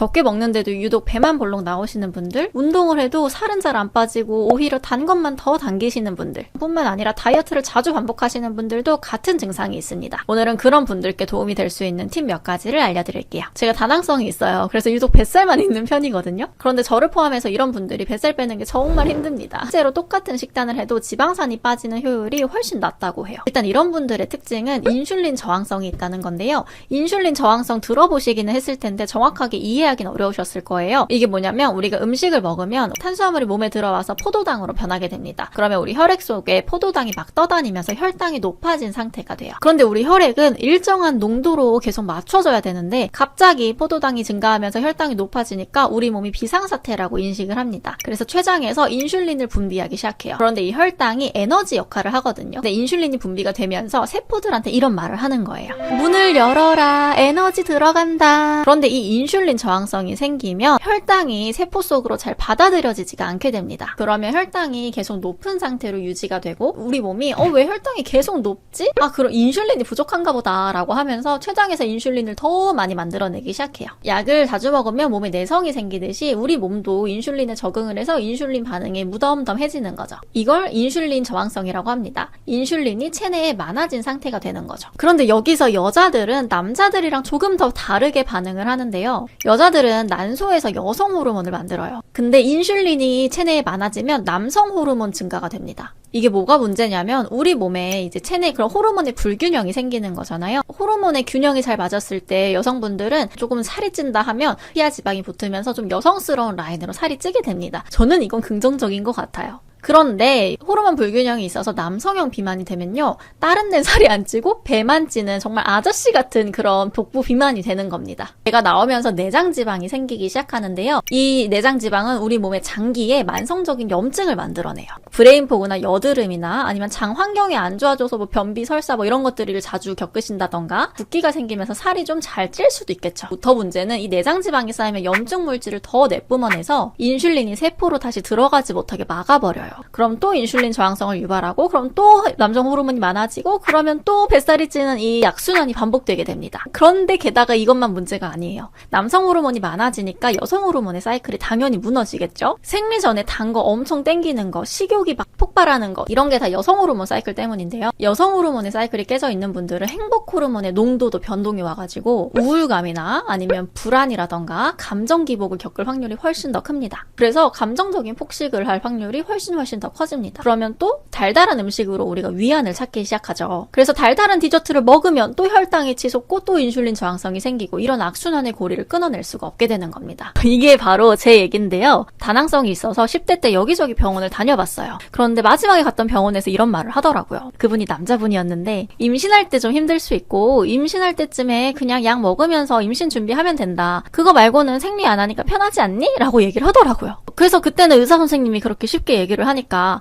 적게 먹는데도 유독 배만 볼록 나오시는 분들, 운동을 해도 살은 잘 안 빠지고 오히려 단 것만 더 당기시는 분들, 뿐만 아니라 다이어트를 자주 반복하시는 분들도 같은 증상이 있습니다. 오늘은 그런 분들께 도움이 될 수 있는 팁 몇 가지를 알려드릴게요. 제가 다낭성이 있어요. 그래서 유독 뱃살만 있는 편이거든요. 그런데 저를 포함해서 이런 분들이 뱃살 빼는 게 정말 힘듭니다. 실제로 똑같은 식단을 해도 지방산이 빠지는 효율이 훨씬 낮다고 해요. 일단 이런 분들의 특징은 인슐린 저항성이 있다는 건데요. 인슐린 저항성 들어보시기는 했을 텐데 정확하게 이해하기는 어려우셨을 거예요. 이게 뭐냐면 우리가 음식을 먹으면 탄수화물이 몸에 들어와서 포도당으로 변하게 됩니다. 그러면 우리 혈액 속에 포도당이 막 떠다니면서 혈당이 높아진 상태가 돼요. 그런데 우리 혈액은 일정한 농도로 계속 맞춰져야 되는데 갑자기 포도당이 증가하면서 혈당이 높아지니까 우리 몸이 비상사태라고 인식을 합니다. 그래서 췌장에서 인슐린을 분비하기 시작해요. 그런데 이 혈당이 에너지 역할을 하거든요. 근데 인슐린이 분비가 되면서 세포들한테 이런 말을 하는 거예요. 문을 열어라. 에너지 들어간다. 그런데 이 인슐린 저항성이 생기면 혈당이 세포 속으로 잘 받아들여지지가 않게 됩니다. 그러면 혈당이 계속 높은 상태로 유지가 되고 우리 몸이 왜 혈당이 계속 높지? 그럼 인슐린이 부족한가 보다 라고 하면서 췌장에서 인슐린을 더 많이 만들어내기 시작해요. 약을 자주 먹으면 몸에 내성이 생기듯이 우리 몸도 인슐린에 적응을 해서 인슐린 반응이 무덤덤해지는 거죠. 이걸 인슐린 저항성이라고 합니다. 인슐린이 체내에 많아진 상태가 되는 거죠. 그런데 여기서 여자들은 남자들이랑 조금 더 다르게 반응을 하는데요. 여자들은 난소에서 여성 호르몬을 만들어요. 근데 인슐린이 체내에 많아지면 남성 호르몬 증가가 됩니다. 이게 뭐가 문제냐면 우리 몸에 이제 체내에 그런 호르몬의 불균형이 생기는 거잖아요. 호르몬의 균형이 잘 맞았을 때 여성분들은 조금 살이 찐다 하면 피하 지방이 붙으면서 좀 여성스러운 라인으로 살이 찌게 됩니다. 저는 이건 긍정적인 것 같아요. 그런데 호르몬 불균형이 있어서 남성형 비만이 되면요. 다른 데는 살이 안 찌고 배만 찌는 정말 아저씨 같은 그런 복부 비만이 되는 겁니다. 배가 나오면서 내장지방이 생기기 시작하는데요. 이 내장지방은 우리 몸의 장기에 만성적인 염증을 만들어내요. 브레인포그나 여드름이나 아니면 장 환경이 안 좋아져서 변비, 설사 이런 것들을 자주 겪으신다던가 붓기가 생기면서 살이 좀 잘 찔 수도 있겠죠. 더 문제는 이 내장지방이 쌓이면 염증 물질을 더 내뿜어내서 인슐린이 세포로 다시 들어가지 못하게 막아버려요. 그럼 또 인슐린 저항성을 유발하고 그럼 또 남성 호르몬이 많아지고 그러면 또 뱃살이 찌는 이 악순환이 반복되게 됩니다. 그런데 게다가 이것만 문제가 아니에요. 남성 호르몬이 많아지니까 여성 호르몬의 사이클이 당연히 무너지겠죠. 생리 전에 단 거 엄청 땡기는 거, 식욕이 막 폭발하는 거 이런 게 다 여성 호르몬 사이클 때문인데요. 여성 호르몬의 사이클이 깨져 있는 분들은 행복 호르몬의 농도도 변동이 와가지고 우울감이나 아니면 불안이라던가 감정 기복을 겪을 확률이 훨씬 더 큽니다. 그래서 감정적인 폭식을 할 확률이 훨씬 더 커집니다. 그러면 또 달달한 음식으로 우리가 위안을 찾기 시작하죠. 그래서 달달한 디저트를 먹으면 또 혈당이 치솟고 또 인슐린 저항성이 생기고 이런 악순환의 고리를 끊어낼 수가 없게 되는 겁니다. 이게 바로 제 얘긴데요. 다낭성이 있어서 10대 때 여기저기 병원을 다녀봤어요. 그런데 마지막에 갔던 병원에서 이런 말을 하더라고요. 그분이 남자분이었는데 임신할 때 좀 힘들 수 있고 임신할 때쯤에 그냥 약 먹으면서 임신 준비하면 된다. 그거 말고는 생리 안 하니까 편하지 않니? 라고 얘기를 하더라고요. 그래서 그때는 의사 선생님이 그렇게 쉽게 얘기를 하니까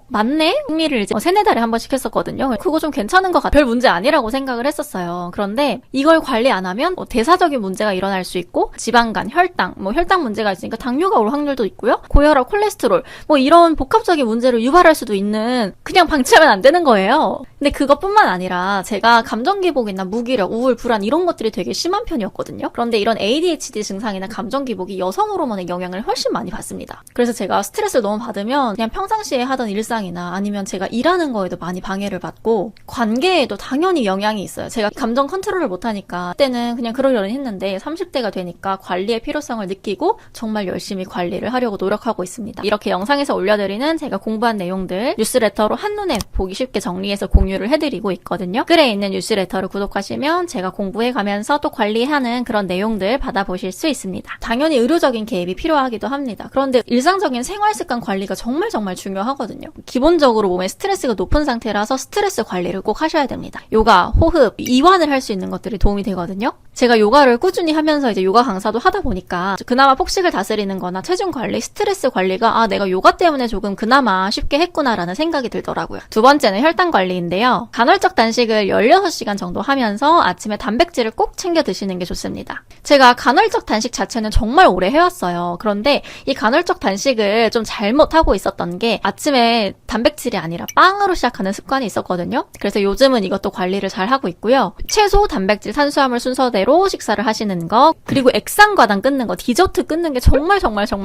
맞네? 생리를 이제 3-4달에 한 번씩 했었거든요. 그거 좀 괜찮은 것 같아. 별 문제 아니라고 생각을 했었어요. 그런데 이걸 관리 안 하면 대사적인 문제가 일어날 수 있고 지방간, 혈당, 혈당 문제가 있으니까 당뇨가 올 확률도 있고요. 고혈압, 콜레스테롤 이런 복합적인 문제를 유발할 수도 있는 그냥 방치하면 안 되는 거예요. 근데 그것뿐만 아니라 제가 감정기복이나 무기력, 우울, 불안 이런 것들이 되게 심한 편이었거든요. 그런데 이런 ADHD 증상이나 감정기복이 여성 호르몬의 영향을 훨씬 많이 받습니다. 그래서 제가 스트레스를 너무 받으면 그냥 평상시에 하던 일상이나 아니면 제가 일하는 거에도 많이 방해를 받고 관계에도 당연히 영향이 있어요. 제가 감정 컨트롤을 못하니까 그때는 그냥 그러려니 했는데 30대가 되니까 관리의 필요성을 느끼고 정말 열심히 관리를 하려고 노력하고 있습니다. 이렇게 영상에서 올려드리는 제가 공부한 내용들 뉴스레터로 한눈에 보기 쉽게 정리해서 공유를 해드리고 있거든요. 글에 있는 뉴스레터를 구독하시면 제가 공부해가면서 또 관리하는 그런 내용들 받아보실 수 있습니다. 당연히 의료적인 개입이 필요하기도 합니다. 그런데 일상적인 생활습관 관리가 정말 중요하거든요. 기본적으로 몸에 스트레스가 높은 상태라서 스트레스 관리를 꼭 하셔야 됩니다. 요가, 호흡, 이완을 할 수 있는 것들이 도움이 되거든요. 제가 요가를 꾸준히 하면서 이제 요가 강사도 하다 보니까 그나마 폭식을 다스리는 거나 체중 관리, 스트레스 관리가 내가 요가 때문에 조금 그나마 쉽게 했구나라는 생각이 들더라고요. 두 번째는 혈당 관리인데요. 간헐적 단식을 16시간 정도 하면서 아침에 단백질을 꼭 챙겨 드시는 게 좋습니다. 제가 간헐적 단식 자체는 정말 오래 해왔어요. 그런데 이 간헐적 간헐적 단식을 좀 잘못하고 있었던 게 아침에 단백질이 아니라 빵으로 시작하는 습관이 있었거든요. 그래서 요즘은 이것도 관리를 잘 하고 있고요. 채소, 단백질, 탄수화물 순서대로 식사를 하시는 거, 그리고 액상과당 끊는 거, 디저트 끊는 게 정말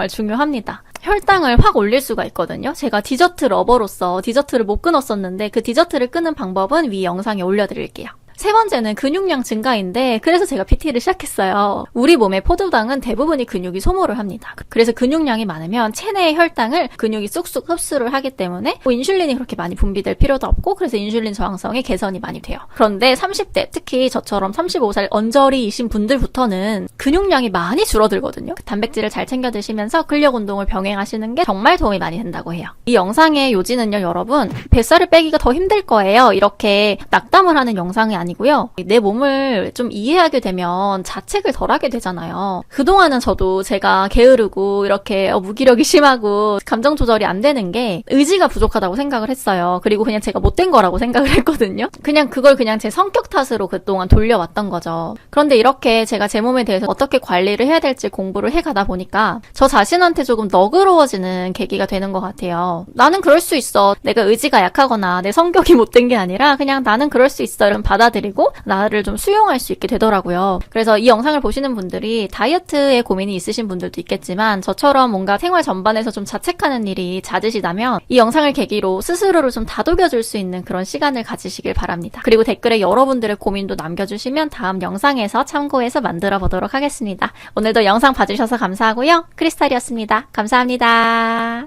중요합니다. 혈당을 확 올릴 수가 있거든요. 제가 디저트 러버로서 디저트를 못 끊었었는데 그 디저트를 끊는 방법은 위 영상에 올려드릴게요. 세 번째는 근육량 증가인데 그래서 제가 PT를 시작했어요. 우리 몸의 포도당은 대부분이 근육이 소모를 합니다. 그래서 근육량이 많으면 체내의 혈당을 근육이 쑥쑥 흡수를 하기 때문에 인슐린이 그렇게 많이 분비될 필요도 없고 그래서 인슐린 저항성의 개선이 많이 돼요. 그런데 30대 특히 저처럼 35살 언저리이신 분들부터는 근육량이 많이 줄어들거든요. 단백질을 잘 챙겨 드시면서 근력 운동을 병행하시는 게 정말 도움이 많이 된다고 해요. 이 영상의 요지는요, 여러분 뱃살을 빼기가 더 힘들 거예요. 이렇게 낙담을 하는 영상이 아니고요. 내 몸을 좀 이해하게 되면 자책을 덜 하게 되잖아요. 그동안은 저도 제가 게으르고 이렇게 무기력이 심하고 감정 조절이 안 되는 게 의지가 부족하다고 생각을 했어요. 그리고 그냥 제가 못된 거라고 생각을 했거든요. 그걸 제 성격 탓으로 그동안 돌려왔던 거죠. 그런데 이렇게 제가 제 몸에 대해서 어떻게 관리를 해야 될지 공부를 해가다 보니까 저 자신한테 조금 너그러워지는 계기가 되는 것 같아요. 나는 그럴 수 있어. 내가 의지가 약하거나 내 성격이 못된 게 아니라 그냥 나는 그럴 수 있어. 이런 받아들이고 나를 좀 수용할 수 있게 되더라고요. 그래서 이 영상을 보시는 분들이 다이어트에 고민이 있으신 분들도 있겠지만 저처럼 뭔가 생활 전반에서 좀 자책하는 일이 잦으시다면 이 영상을 계기로 스스로를 좀 다독여줄 수 있는 그런 시간을 가지시길 바랍니다. 그리고 댓글에 여러분들의 고민도 남겨주시면 다음 영상에서 참고해서 만들어 보도록 하겠습니다. 오늘도 영상 봐주셔서 감사하고요. 크리스탈이었습니다. 감사합니다.